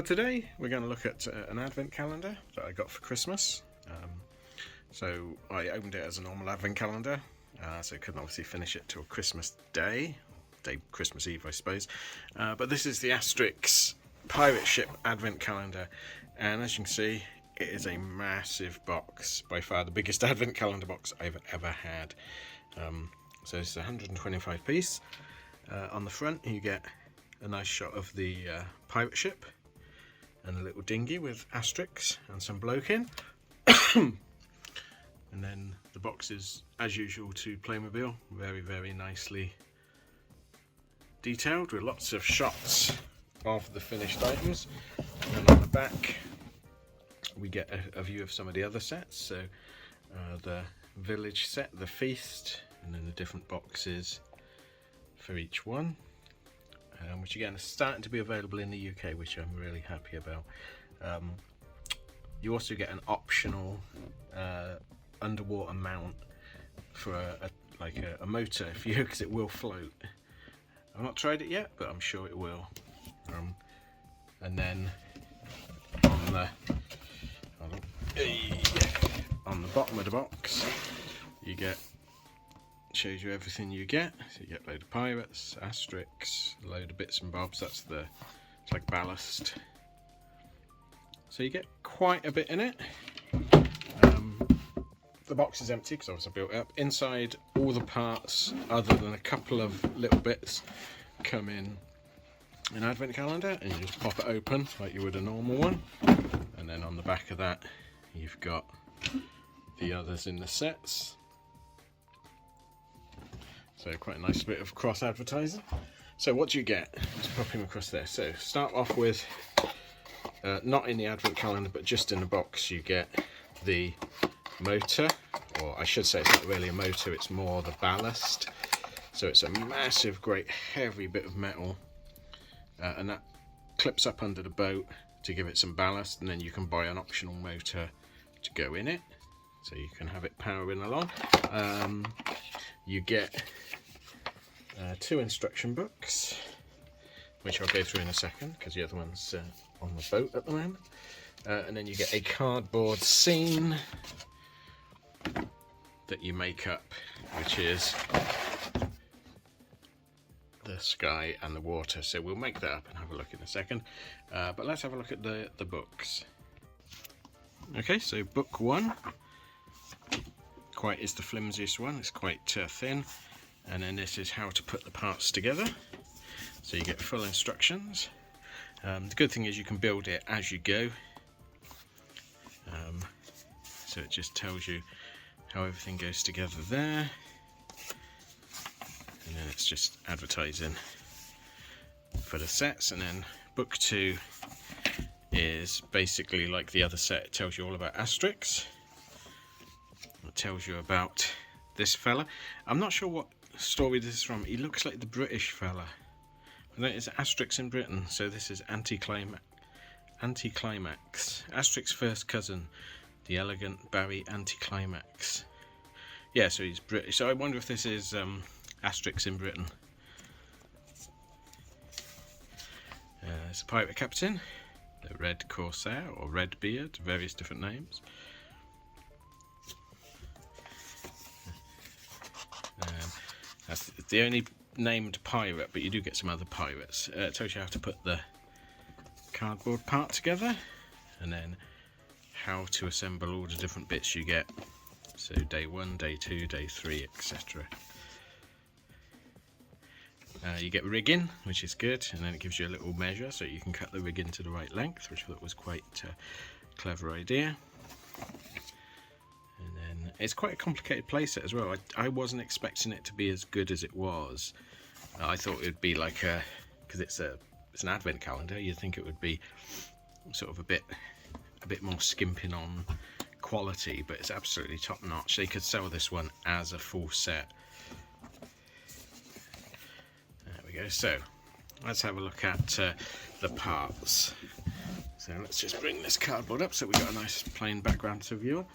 Well, today we're going to look at an advent calendar that I got for Christmas. So I opened it as a normal advent calendar, so couldn't obviously finish it till Christmas Day, Christmas Eve I suppose. But this is the Asterix pirate ship advent calendar, and as you can see it is a massive box, by far the biggest advent calendar box I've ever had. So it's 125 piece. On the front you get a nice shot of the pirate ship and a little dinghy with Asterix and some bloke in. And then the box is, as usual, to Playmobil, very nicely detailed with lots of shots of the finished items. And on the back we get a view of some of the other sets, so the village set, the feast, and then the different boxes for each one. Which again is starting to be available in the UK, which I'm really happy about. You also get an optional underwater mount for a motor if you, because it will float. I've not tried it yet, but I'm sure it will. And then on the bottom of the box you get, shows you everything you get. So you get a load of pirates, Asterix, a load of bits and bobs. It's like ballast. So you get quite a bit in it. The box is empty because obviously I built it up. Inside, all the parts other than a couple of little bits come in an advent calendar, and you just pop it open like you would a normal one. And then on the back of that you've got the others in the sets. So quite a nice bit of cross advertising. So what do you get? Let's pop him across there. So start off with, not in the advent calendar but just in the box, you get the motor, or I should say it's not really a motor, it's more the ballast. So it's a massive, great heavy bit of metal, and that clips up under the boat to give it some ballast, and then you can buy an optional motor to go in it, so you can have it powering along. You get 2 instruction books, which I'll go through in a second because the other one's on the boat at the moment. And then you get a cardboard scene that you make up, which is the sky and the water. So we'll make that up and have a look in a second. But let's have a look at the books. Okay, so book 1 is the flimsiest one. It's quite thin, and then this is how to put the parts together. So you get full instructions. The good thing is you can build it as you go. So it just tells you how everything goes together there, and then it's just advertising for the sets. And then book 2 is basically like the other set. It tells you all about Asterix. It tells you about this fella. I'm not sure what story this is from. He looks like the British fella. I know it's Asterix in Britain, so this is Anticlimax. Asterix's first cousin, the elegant Barry Anticlimax. Yeah, so he's British. So I wonder if this is Asterix in Britain. It's a pirate captain, the Red Corsair or Red Beard, various different names. That's the only named pirate, but you do get some other pirates. It tells you how to put the cardboard part together, and then how to assemble all the different bits you get. So day 1, day 2, day 3, etc. You get rigging, which is good, and then it gives you a little measure so you can cut the rigging to the right length, which I thought was quite a clever idea. And then it's quite a complicated playset as well. I wasn't expecting it to be as good as it was. I thought it would be like because it's an advent calendar, you'd think it would be sort of a bit more skimping on quality, but it's absolutely top notch. They could sell this one as a full set. There we go. So let's have a look at the parts. So let's just bring this cardboard up so we've got a nice plain background to view.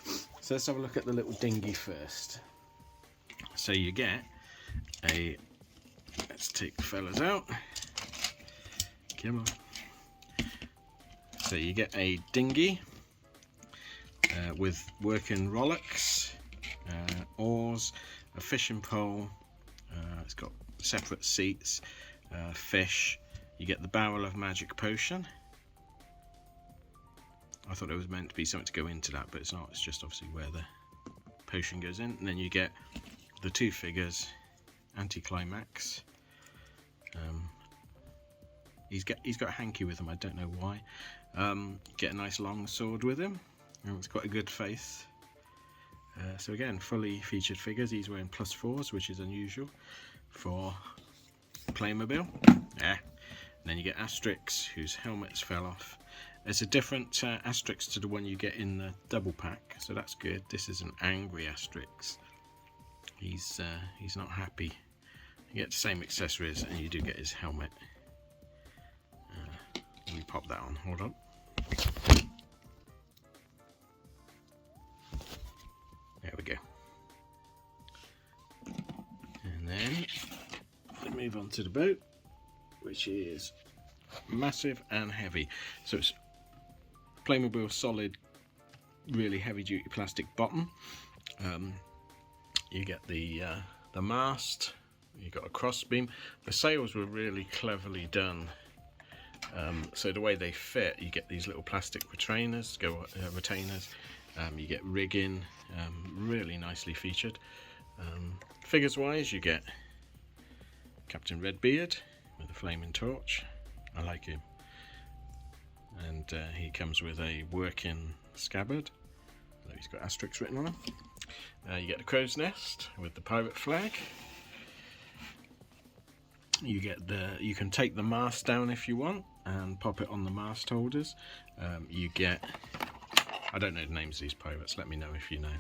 So let's have a look at the little dinghy first. So you get let's take the fellas out. Come on. So you get a dinghy with working rowlocks, oars, a fishing pole. It's got separate seats, fish. You get the barrel of magic potion. I thought it was meant to be something to go into that, but it's not. It's just obviously where the potion goes in. And then you get the two figures, anticlimax. He's got a hanky with him. I don't know why. Get a nice long sword with him. It's got a good face. So again, fully featured figures. He's wearing +4s, which is unusual for Playmobil. Yeah. And then you get Asterix, whose helmets fell off. It's a different Asterix to the one you get in the double pack, so that's good. This is an angry Asterix. He's not happy. You get the same accessories, and you do get his helmet. Let me pop that on. Hold on. There we go. And then we move on to the boat, which is massive and heavy. So it's Playmobil solid, really heavy duty plastic bottom. You get the mast. You got a cross beam. The sails were really cleverly done. So the way they fit, you get these little plastic retainers. You get rigging, really nicely featured. Figures wise, you get Captain Redbeard with a flaming torch. I like him. And he comes with a working scabbard. He's got Asterix written on him. You get the crow's nest with the pirate flag. You can take the mast down if you want and pop it on the mast holders. You get, I don't know the names of these pirates, let me know if you know.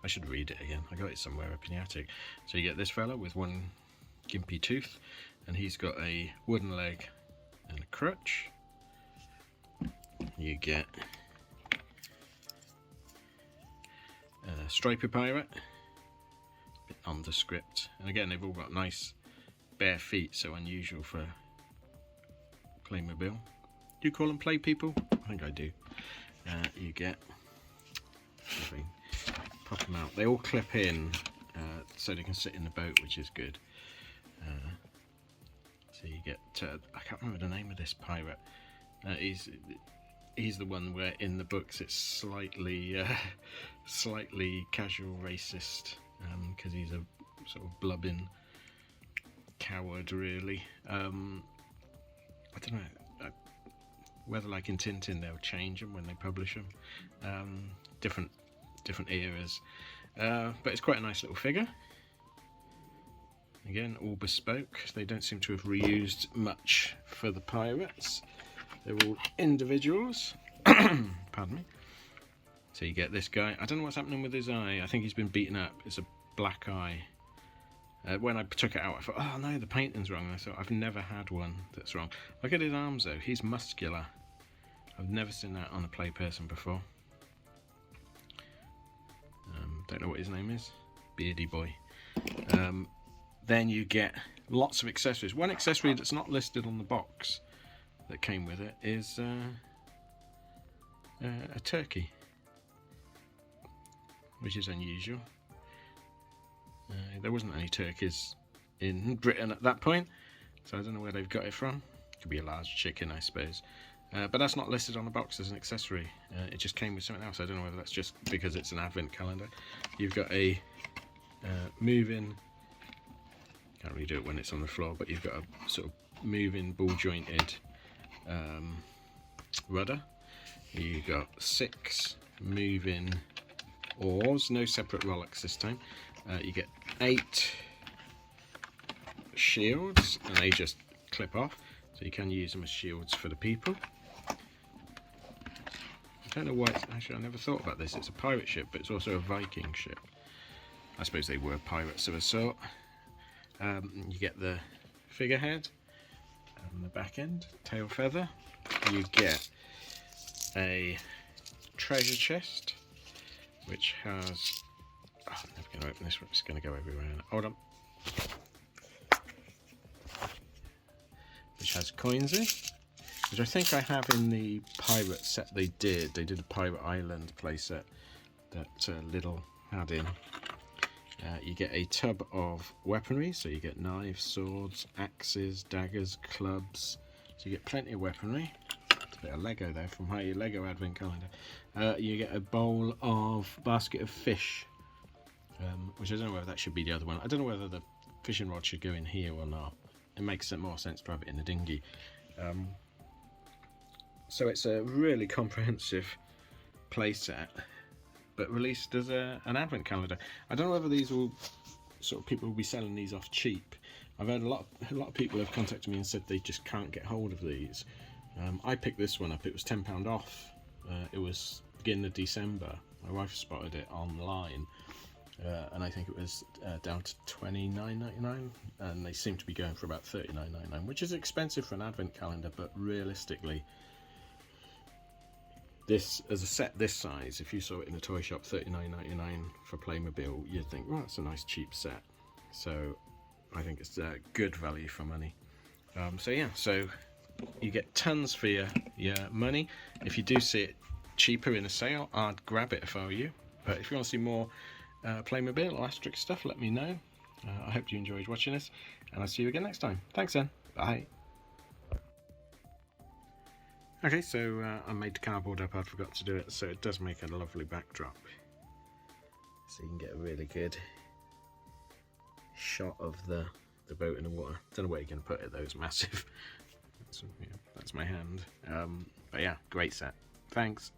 I should read it again, I got it somewhere up in the attic. So you get this fella with one gimpy tooth, and he's got a wooden leg and a crutch. You get a stripy pirate, a bit nondescript, and again they've all got nice bare feet, so unusual for Playmobil. Do you call them play people? I think I do. You get, pop them out. They all clip in, so they can sit in the boat, which is good. So you get, I can't remember the name of this pirate. He's the one where in the books it's slightly casual racist, because he's a sort of blubbing coward, really. I don't know whether, like in Tintin, they'll change them when they publish them. Different eras, but it's quite a nice little figure. Again, all bespoke. They don't seem to have reused much for the pirates. They're all individuals. Pardon me. So you get this guy. I don't know what's happening with his eye. I think he's been beaten up. It's a black eye. When I took it out, I thought, oh no, the painting's wrong. I thought, I've never had one that's wrong. Look at his arms though. He's muscular. I've never seen that on a play person before. Don't know what his name is. Beardy boy. Then you get lots of accessories. One accessory that's not listed on the box that came with it is a turkey, which is unusual. There wasn't any turkeys in Britain at that point, so I don't know where they've got it from. Could be a large chicken, I suppose. But that's not listed on the box as an accessory. It just came with something else. I don't know whether that's just because it's an advent calendar. You've got a moving, can't really do it when it's on the floor, but you've got a sort of moving ball jointed rudder. You've got 6 moving oars, no separate rowlocks this time. You get 8 shields, and they just clip off, so you can use them as shields for the people. I don't know why actually I never thought about this. It's a pirate ship, but it's also a Viking ship. I suppose they were pirates of a sort. You get the figurehead and the back end, tail feather. You get a treasure chest, which has, I'm never going to open this one, it's going to go everywhere. Hold on. Which has coins in, which I think I have in the pirate set they did. They did a Pirate Island playset that Lidl had in. You get a tub of weaponry, so you get knives, swords, axes, daggers, clubs. So you get plenty of weaponry. It's a bit of Lego there from my Lego advent calendar. You get a bowl of basket of fish, which I don't know whether that should be the other one. I don't know whether the fishing rod should go in here or not. It makes more sense to have it in the dinghy. So it's a really comprehensive playset, but released as an advent calendar. I don't know whether these will people will be selling these off cheap. I've heard a lot of people have contacted me and said they just can't get hold of these. I picked this one up. It was £10 off. It was beginning of December. My wife spotted it online, and I think it was down to $29.99, and they seem to be going for about $39.99, which is expensive for an advent calendar, but realistically, this, as a set this size, if you saw it in a toy shop, $39.99 for Playmobil, you'd think, well, that's a nice cheap set. So I think it's good value for money. So yeah, so you get tons for your money. If you do see it cheaper in a sale, I'd grab it if I were you. But if you want to see more Playmobil or Asterix stuff, let me know. I hope you enjoyed watching this, and I'll see you again next time. Thanks then. Bye. Okay, so I made the cardboard up. I forgot to do it, so it does make a lovely backdrop. So you can get a really good shot of the boat in the water. Don't know where you're going to put it though, it's massive. That's my hand. But yeah, great set. Thanks.